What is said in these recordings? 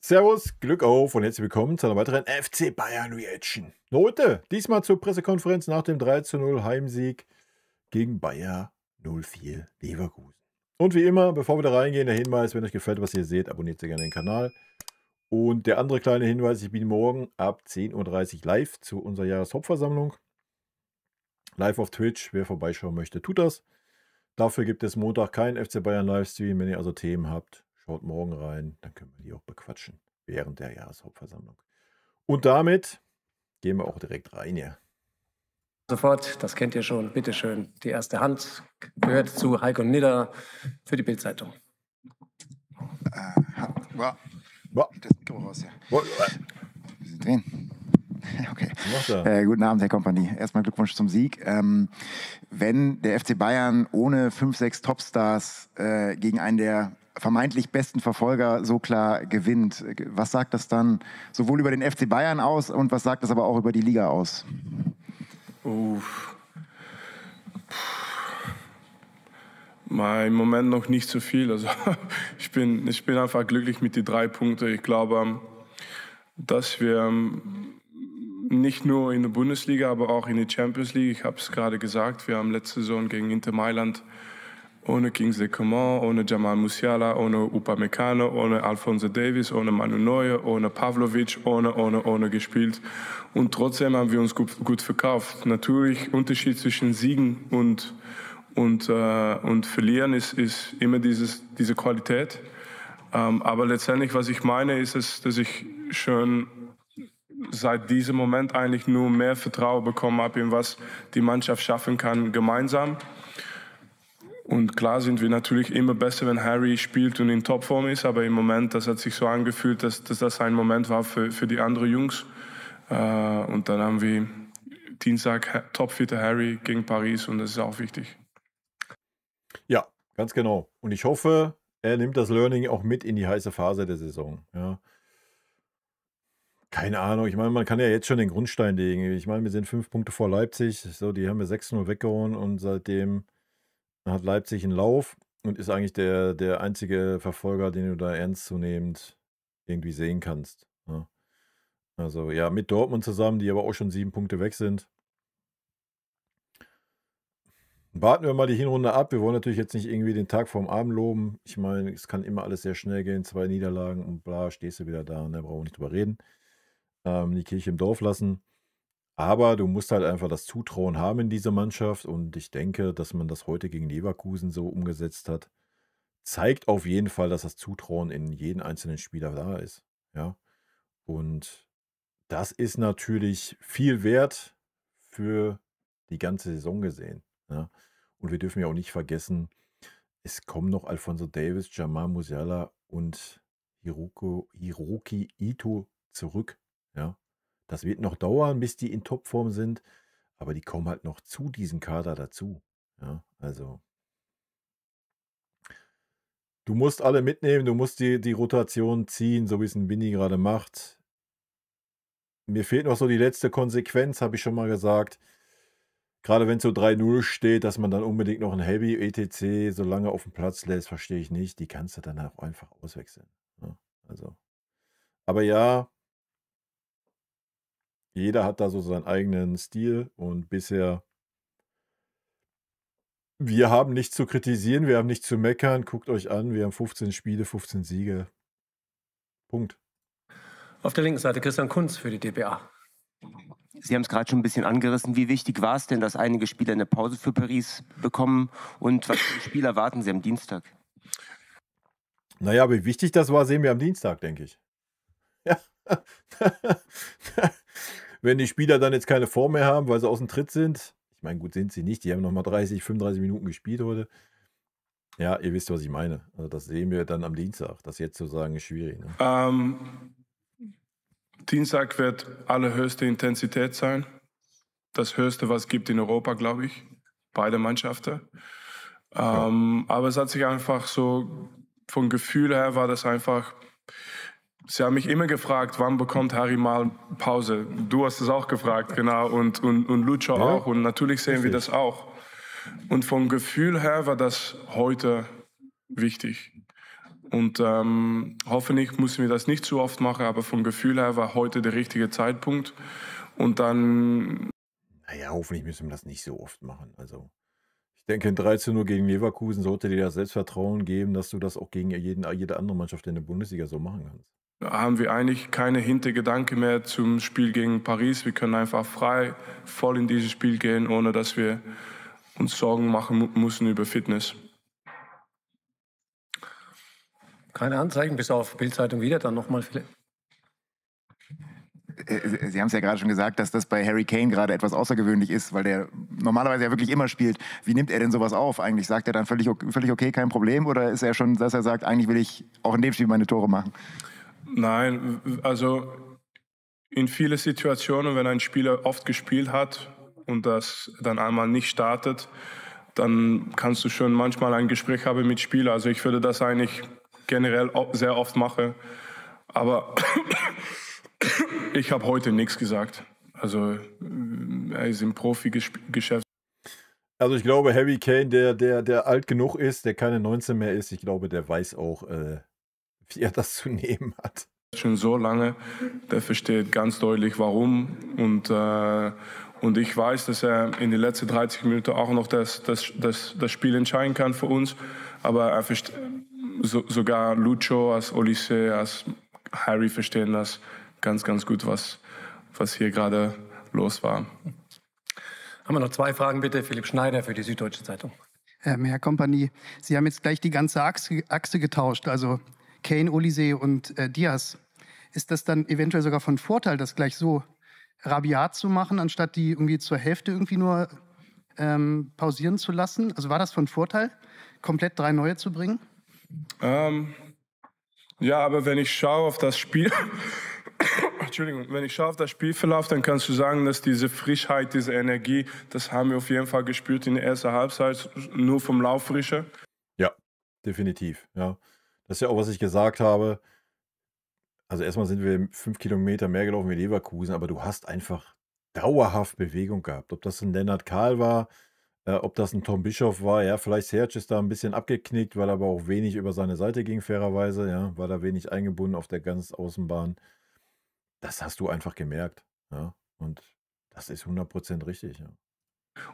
Servus, Glück auf und herzlich willkommen zu einer weiteren FC Bayern Reaction. Heute, diesmal zur Pressekonferenz nach dem 3:0 Heimsieg gegen Bayer 04 Leverkusen. Und wie immer, bevor wir da reingehen, der Hinweis, wenn euch gefällt, was ihr seht, abonniert sehr gerne den Kanal. Und der andere kleine Hinweis, ich bin morgen ab 10:30 Uhr live zu unserer Jahreshauptversammlung. Live auf Twitch, wer vorbeischauen möchte, tut das. Dafür gibt es Montag keinen FC Bayern Livestream. Wenn ihr also Themen habt, schaut morgen rein, dann können wir die auch bequatschen während der Jahreshauptversammlung. Und damit gehen wir auch direkt rein hier. Sofort, das kennt ihr schon, bitteschön. Die erste Hand gehört zu Heiko Nidder für die Bild-Zeitung. Das Mikro raus, ja. Wir sind drehen. Okay. Guten Abend, Herr Kompanie. Erstmal Glückwunsch zum Sieg. Wenn der FC Bayern ohne 5, 6 Topstars gegen einen der vermeintlich besten Verfolger so klar gewinnt, was sagt das dann sowohl über den FC Bayern aus und was sagt das aber auch über die Liga aus? Im Moment noch nicht so viel. Also ich bin einfach glücklich mit den 3 Punkten. Ich glaube, dass wir nicht nur in der Bundesliga, aber auch in der Champions League, ich habe es gerade gesagt, wir haben letzte Saison gegen Inter Mailand ohne Kingsley Coman, ohne Jamal Musiala, ohne Upamecano, ohne Alphonso Davies, ohne Manu Neuer, ohne Pavlovic, ohne gespielt. Und trotzdem haben wir uns gut verkauft. Natürlich, Unterschied zwischen Siegen und Verlieren ist immer diese Qualität. Aber letztendlich, was ich meine, ist es, dass ich schon seit diesem Moment eigentlich nur mehr Vertrauen bekommen habe, in was die Mannschaft schaffen kann gemeinsam. Und klar sind wir natürlich immer besser, wenn Harry spielt und in Topform ist, aber im Moment, das hat sich so angefühlt, dass das ein Moment war für die anderen Jungs. Und dann haben wir Dienstag topfitter Harry gegen Paris und das ist auch wichtig. Ja, ganz genau. Und ich hoffe, er nimmt das Learning auch mit in die heiße Phase der Saison. Ja. Keine Ahnung, ich meine, man kann ja jetzt schon den Grundstein legen. Ich meine, wir sind 5 Punkte vor Leipzig, so, die haben wir 6:0 weggehauen und seitdem hat Leipzig einen Lauf und ist eigentlich der einzige Verfolger, den du da ernstzunehmend irgendwie sehen kannst. Ja. Also ja, mit Dortmund zusammen, die aber auch schon 7 Punkte weg sind. Warten wir mal die Hinrunde ab. Wir wollen natürlich jetzt nicht irgendwie den Tag vorm Abend loben. Ich meine, es kann immer alles sehr schnell gehen. 2 Niederlagen und bla, stehst du wieder da und da brauchen wir nicht drüber reden. Die Kirche im Dorf lassen. Aber du musst halt einfach das Zutrauen haben in diese Mannschaft und ich denke, dass man das heute gegen Leverkusen so umgesetzt hat, zeigt auf jeden Fall, dass das Zutrauen in jeden einzelnen Spieler da ist. Ja. Und das ist natürlich viel wert für die ganze Saison gesehen. Ja. Und wir dürfen ja auch nicht vergessen, es kommen noch Alphonso Davies, Jamal Musiala und Hiroki Ito zurück. Ja. Das wird noch dauern, bis die in Topform sind, aber die kommen halt noch zu diesem Kader dazu. Ja, also du musst alle mitnehmen, du musst die Rotation ziehen, so wie es ein Winnie gerade macht. Mir fehlt noch so die letzte Konsequenz, habe ich schon mal gesagt. Gerade wenn es so 3:0 steht, dass man dann unbedingt noch ein Heavy etc. so lange auf dem Platz lässt, verstehe ich nicht. Die kannst du dann auch einfach auswechseln. Ja, also. Aber ja, jeder hat da so seinen eigenen Stil und bisher, wir haben nichts zu kritisieren, wir haben nichts zu meckern. Guckt euch an, wir haben 15 Spiele, 15 Siege. Punkt. Auf der linken Seite Christian Kunz für die dpa. Sie haben es gerade schon ein bisschen angerissen. Wie wichtig war es denn, dass einige Spieler eine Pause für Paris bekommen? Und was für Spieler erwarten Sie am Dienstag? Naja, wie wichtig das war, sehen wir am Dienstag, denke ich. Ja. Wenn die Spieler dann jetzt keine Form mehr haben, weil sie aus dem Tritt sind. Ich meine, gut sind sie nicht. Die haben nochmal 30, 35 Minuten gespielt heute. Ja, ihr wisst, was ich meine. Also das sehen wir dann am Dienstag. Das jetzt zu sagen, ist schwierig. Ne? Dienstag wird allerhöchste Intensität sein. Das Höchste, was es gibt in Europa, glaube ich. Beide Mannschaften. Ja. Aber es hat sich einfach so, vom Gefühl her war das einfach... Sie haben mich immer gefragt, wann bekommt Harry mal Pause? Du hast es auch gefragt, genau, und Lucho ja, auch. Und natürlich sehen wir das auch. Und vom Gefühl her war das heute wichtig. Und hoffentlich müssen wir das nicht zu oft machen, aber vom Gefühl her war heute der richtige Zeitpunkt. Und dann... Naja, hoffentlich müssen wir das nicht so oft machen. Also ich denke, in 13-0 gegen Leverkusen sollte dir das Selbstvertrauen geben, dass du das auch gegen jede andere Mannschaft in der Bundesliga so machen kannst. Da haben wir eigentlich keine Hintergedanke mehr zum Spiel gegen Paris. Wir können einfach frei voll in dieses Spiel gehen, ohne dass wir uns Sorgen machen müssen über Fitness. Keine Anzeigen, bis auf Bild-Zeitung wieder, dann nochmal viele. Sie haben es ja gerade schon gesagt, dass das bei Harry Kane gerade etwas außergewöhnlich ist, weil der normalerweise ja wirklich immer spielt. Wie nimmt er denn sowas auf eigentlich? Sagt er dann völlig okay, kein Problem? Oder ist er schon, dass er sagt, eigentlich will ich auch in dem Spiel meine Tore machen? Nein, also in vielen Situationen, wenn ein Spieler oft gespielt hat und das dann einmal nicht startet, dann kannst du schon manchmal ein Gespräch haben mit Spielern. Also ich würde das eigentlich generell sehr oft machen. Aber ich habe heute nichts gesagt. Also er ist im Profigeschäft. Also ich glaube, Harry Kane, der alt genug ist, der keine 19 mehr ist, ich glaube, der weiß auch, wie er das zu nehmen hat. Schon so lange, der versteht ganz deutlich, warum. Und ich weiß, dass er in den letzten 30 Minuten auch noch das Spiel entscheiden kann für uns. Aber er sogar Lucho, als Olise, als Harry verstehen das ganz, ganz gut, was hier gerade los war. Haben wir noch 2 Fragen, bitte. Philipp Schneider für die Süddeutsche Zeitung. Herr Kompanie, Sie haben jetzt gleich die ganze Achse getauscht, also Kane, Olise und Diaz. Ist das dann eventuell sogar von Vorteil, das gleich so rabiat zu machen, anstatt die irgendwie zur Hälfte irgendwie nur pausieren zu lassen? Also war das von Vorteil, komplett 3 neue zu bringen? Ja, aber wenn ich schaue auf das Spiel, wenn ich schaue auf das Spielverlauf, dann kannst du sagen, dass diese Frischheit, diese Energie, das haben wir auf jeden Fall gespürt in der ersten Halbzeit, nur vom Lauffrische. Ja, definitiv. Ja. Das ist ja auch, was ich gesagt habe. Also erstmal sind wir 5 Kilometer mehr gelaufen wie Leverkusen, aber du hast einfach dauerhaft Bewegung gehabt. Ob das ein Lennart Kahl war, ob das ein Tom Bischoff war, ja, vielleicht Serge ist da ein bisschen abgeknickt, weil er aber auch wenig über seine Seite ging, fairerweise, ja, war da wenig eingebunden auf der ganzen Außenbahn. Das hast du einfach gemerkt, ja, und das ist 100% richtig, ja.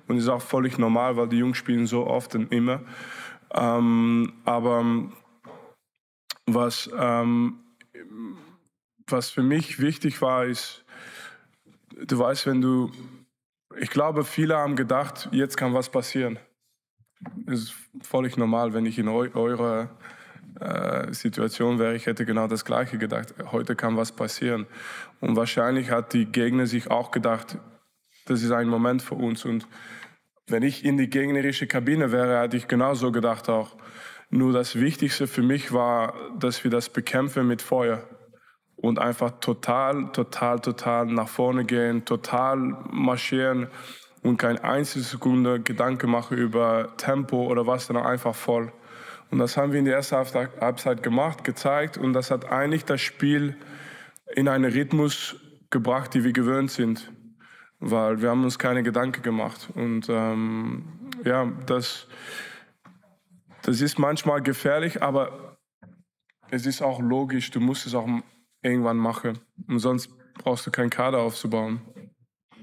Und ist auch völlig normal, weil die Jungs spielen so oft und immer. Aber was für mich wichtig war, ist, du weißt, ich glaube, viele haben gedacht, jetzt kann was passieren. Das ist völlig normal, wenn ich in eurer Situation wäre, ich hätte genau das Gleiche gedacht. Heute kann was passieren. Und wahrscheinlich hat die Gegner sich auch gedacht, das ist ein Moment für uns. Und wenn ich in die gegnerische Kabine wäre, hätte ich genauso gedacht auch. Nur das Wichtigste für mich war, dass wir das bekämpfen mit Feuer. Und einfach total nach vorne gehen, total marschieren und keine einzige Sekunde Gedanken machen über Tempo oder was, sondern einfach voll. Und das haben wir in der ersten Halbzeit gemacht, gezeigt, und das hat eigentlich das Spiel in einen Rhythmus gebracht, die wir gewöhnt sind, weil wir haben uns keine Gedanken gemacht. Und ja, das ist manchmal gefährlich, aber es ist auch logisch, du musst es auch irgendwann machen. Und sonst brauchst du keinen Kader aufzubauen.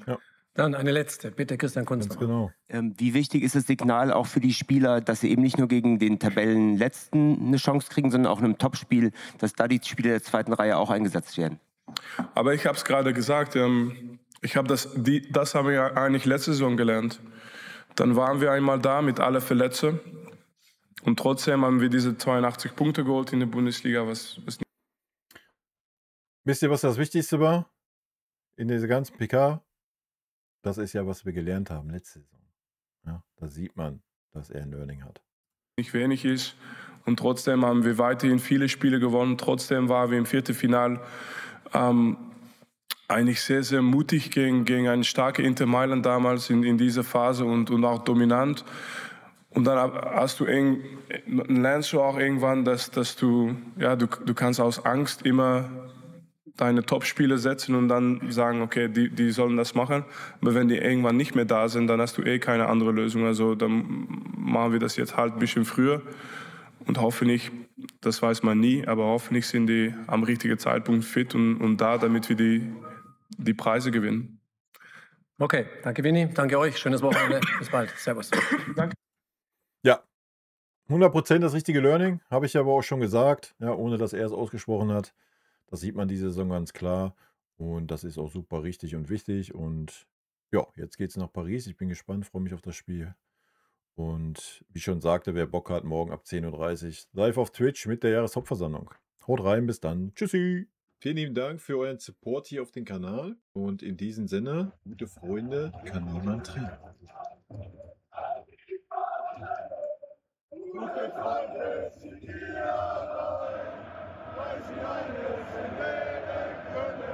Ja. Dann eine letzte. Bitte, Christian Kunstmann. Genau. Wie wichtig ist das Signal auch für die Spieler, dass sie eben nicht nur gegen den Tabellenletzten eine Chance kriegen, sondern auch in einem Topspiel, dass da die Spieler der zweiten Reihe auch eingesetzt werden? Aber ich habe es gerade gesagt, das haben wir ja eigentlich letzte Saison gelernt. Dann waren wir einmal da mit allen Verletzten. Und trotzdem haben wir diese 82 Punkte geholt in der Bundesliga. Wisst ihr, was das Wichtigste war in dieser ganzen PK? Das ist ja, was wir gelernt haben letzte Saison. Ja, da sieht man, dass er ein Learning hat. Nicht wenig ist. Und trotzdem haben wir weiterhin viele Spiele gewonnen. Trotzdem waren wir im Viertelfinale eigentlich sehr, sehr mutig gegen einen starken Inter Mailand damals in dieser Phase und auch dominant. Und dann lernst du auch irgendwann, dass du kannst aus Angst immer deine Top-Spieler setzen und dann sagen, okay, die sollen das machen. Aber wenn die irgendwann nicht mehr da sind, dann hast du keine andere Lösung. Also dann machen wir das jetzt halt ein bisschen früher und hoffentlich das weiß man nie, aber hoffentlich sind die am richtigen Zeitpunkt fit und da, damit wir die Preise gewinnen. Okay, danke Vinny, danke euch, schönes Wochenende, bis bald, servus. Danke. Ja, 100% das richtige Learning, habe ich aber auch schon gesagt, ja, ohne dass er es ausgesprochen hat. Das sieht man diese Saison ganz klar und das ist auch super richtig und wichtig. Und ja, jetzt geht es nach Paris. Ich bin gespannt, freue mich auf das Spiel. Und wie schon sagte, wer Bock hat, morgen ab 10:30 Uhr live auf Twitch mit der Jahreshauptversammlung. Haut rein, bis dann. Tschüssi. Vielen lieben Dank für euren Support hier auf den Kanal. Und in diesem Sinne, gute Freunde kann niemand trennen. Gute Freunde sind hier allein, weil sie alles im Leben können.